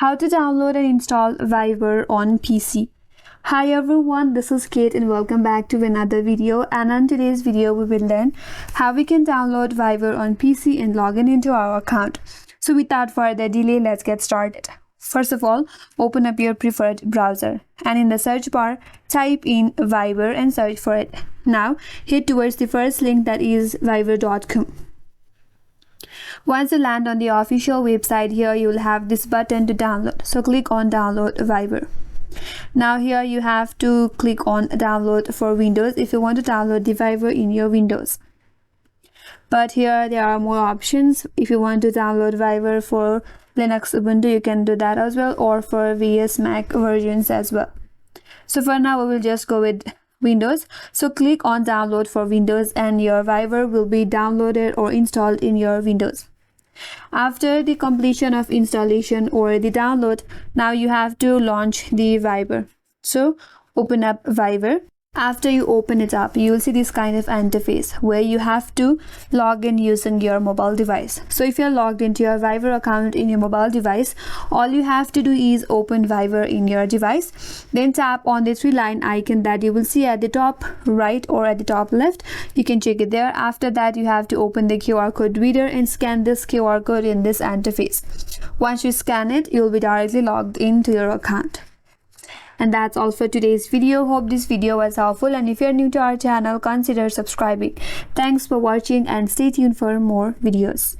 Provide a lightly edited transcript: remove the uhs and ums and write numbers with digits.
How to download and install Viber on PC. Hi everyone, this is Kate and welcome back to another video, and on today's video we will learn how we can download Viber on PC and log in into our account. So without further delay, let's get started. First of all, open up your preferred browser and in the search bar type in Viber and search for it. Now head towards the first link, that is viber.com. Once you land on the official website, here you will have this button to download. So click on download Viber. Now here you have to click on download for Windows if you want to download the Viber in your Windows. But here there are more options. If you want to download Viber for Linux Ubuntu, you can do that as well, or for VS Mac versions as well. So for now we will just go with Windows. So click on download for Windows and your Viber will be downloaded or installed in your Windows. After the completion of installation or the download, now you have to launch the Viber. So open up Viber. After you open it up, you will see this kind of interface where you have to log in using your mobile device. So if you're logged into your Viber account in your mobile device, all you have to do is open Viber in your device. Then tap on the three-line icon that you will see at the top right or at the top left. You can check it there. After that, you have to open the QR code reader and scan this QR code in this interface. Once you scan it, you'll be directly logged into your account. And that's all for today's video. Hope this video was helpful, and if you're new to our channel, consider subscribing. Thanks for watching and stay tuned for more videos.